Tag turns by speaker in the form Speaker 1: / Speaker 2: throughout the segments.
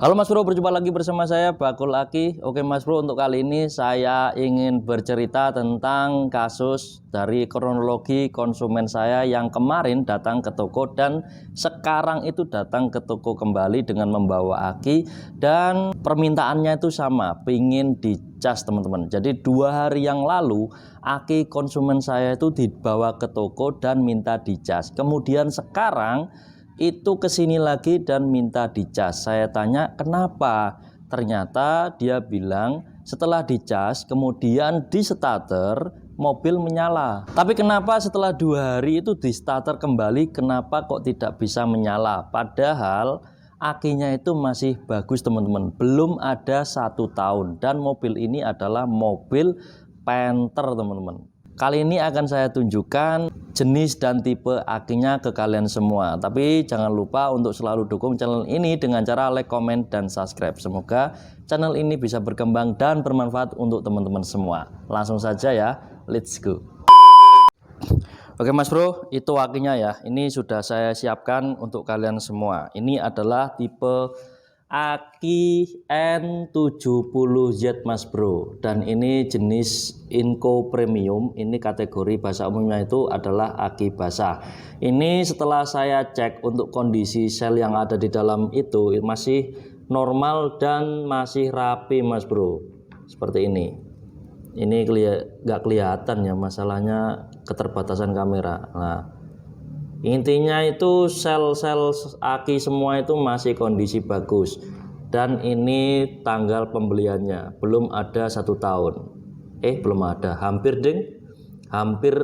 Speaker 1: Halo Mas Bro, berjumpa lagi bersama saya Bakul Aki. Oke Mas Bro, untuk kali ini saya ingin bercerita tentang kasus dari kronologi konsumen saya yang kemarin datang ke toko dan sekarang itu datang ke toko kembali dengan membawa aki, dan permintaannya itu sama, pingin dicas teman-teman. Jadi 2 hari yang lalu aki konsumen saya itu dibawa ke toko dan minta dicas. Kemudian sekarang itu kesini lagi dan minta dicas. Saya tanya kenapa, ternyata dia bilang setelah dicas kemudian di starter mobil menyala. Tapi kenapa setelah 2 hari itu di starter kembali, kenapa kok tidak bisa menyala? Padahal akinya itu masih bagus teman-teman, belum ada 1 tahun, dan mobil ini adalah mobil Panther teman-teman. Kali ini akan saya tunjukkan jenis dan tipe akinya ke kalian semua. Tapi jangan lupa untuk selalu dukung channel ini dengan cara like, comment, dan subscribe. Semoga channel ini bisa berkembang dan bermanfaat untuk teman-teman semua. Langsung saja ya, let's go. Oke Mas Bro, itu akinya ya. Ini sudah saya siapkan untuk kalian semua. Ini adalah tipe aki N70Z Mas Bro, dan ini jenis Inco Premium. Ini kategori bahasa umumnya itu adalah aki basah. Ini setelah saya cek untuk kondisi sel yang ada di dalam itu masih normal dan masih rapi Mas Bro. Seperti ini. Ini nggak kelihatan ya, masalahnya keterbatasan kamera. Nah, intinya itu sel-sel aki semua itu masih kondisi bagus, dan ini tanggal pembeliannya belum ada 1 tahun. Belum ada, hampir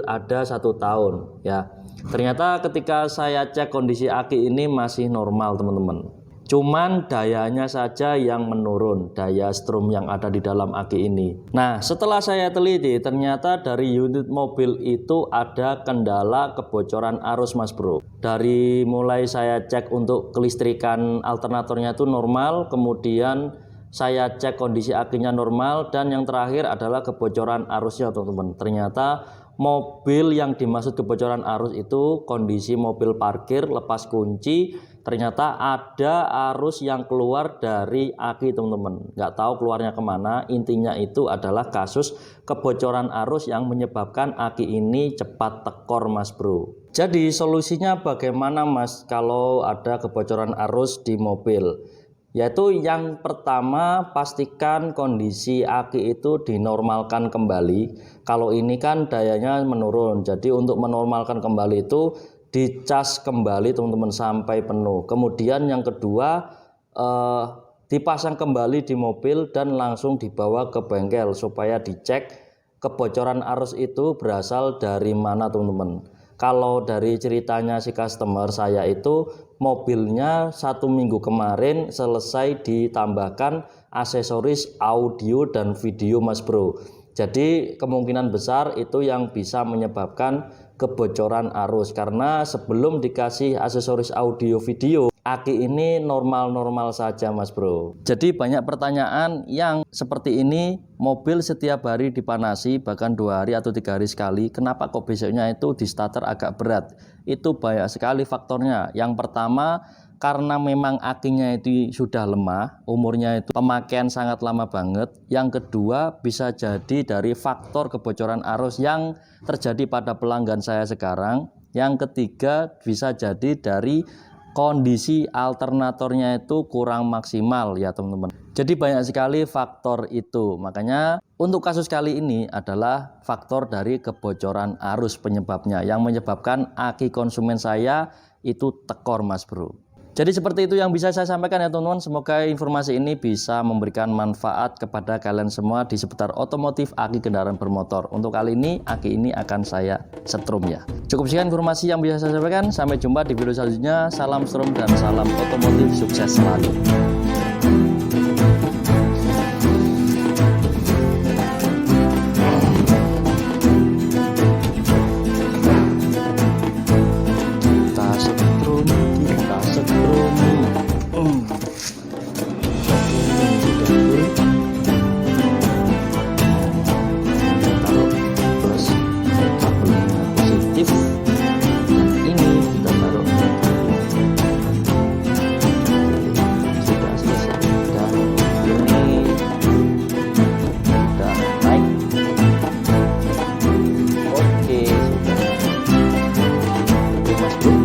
Speaker 1: ada 1 tahun ya. Ternyata ketika saya cek kondisi aki ini masih normal teman-teman. Cuman dayanya saja yang menurun, daya strum yang ada di dalam aki ini. Nah, setelah saya teliti, ternyata dari unit mobil itu ada kendala kebocoran arus Mas Bro. Dari mulai saya cek untuk kelistrikan alternatornya itu normal, kemudian saya cek kondisi akinya normal, dan yang terakhir adalah kebocoran arusnya teman-teman. Ternyata mobil yang dimaksud kebocoran arus itu kondisi mobil parkir lepas kunci. Ternyata ada arus yang keluar dari aki teman-teman, nggak tahu keluarnya kemana. Intinya itu adalah kasus kebocoran arus yang menyebabkan aki ini cepat tekor Mas Bro. Jadi solusinya bagaimana Mas kalau ada kebocoran arus di mobil? Yaitu yang pertama, pastikan kondisi aki itu dinormalkan kembali. Kalau ini kan dayanya menurun, jadi untuk menormalkan kembali itu dicas kembali teman-teman sampai penuh. Kemudian yang kedua, dipasang kembali di mobil dan langsung dibawa ke bengkel supaya dicek kebocoran arus itu berasal dari mana teman-teman. Kalau dari ceritanya si customer saya itu, mobilnya 1 minggu kemarin selesai ditambahkan aksesoris audio dan video Mas Bro. Jadi kemungkinan besar itu yang bisa menyebabkan kebocoran arus, karena sebelum dikasih aksesoris audio video aki ini normal-normal saja Mas Bro. Jadi banyak pertanyaan yang seperti ini, mobil setiap hari dipanasi bahkan 2 hari atau 3 hari sekali, kenapa kok besoknya itu di starter agak berat? Itu banyak sekali faktornya. Yang pertama, karena memang akinya itu sudah lemah, umurnya itu pemakaian sangat lama banget. Yang kedua, bisa jadi dari faktor kebocoran arus yang terjadi pada pelanggan saya sekarang. Yang ketiga, bisa jadi dari kondisi alternatornya itu kurang maksimal ya teman-teman. Jadi banyak sekali faktor itu. Makanya untuk kasus kali ini adalah faktor dari kebocoran arus penyebabnya, yang menyebabkan aki konsumen saya itu tekor Mas Bro. Jadi seperti itu yang bisa saya sampaikan ya teman-teman. Semoga informasi ini bisa memberikan manfaat kepada kalian semua di seputar otomotif aki kendaraan bermotor. Untuk kali ini aki ini akan saya setrum ya. Cukup sekian informasi yang bisa saya sampaikan. Sampai jumpa di video selanjutnya. Salam strum dan salam otomotif, sukses selalu. Ini kita taruh. Sudah selesai. Mas Bro.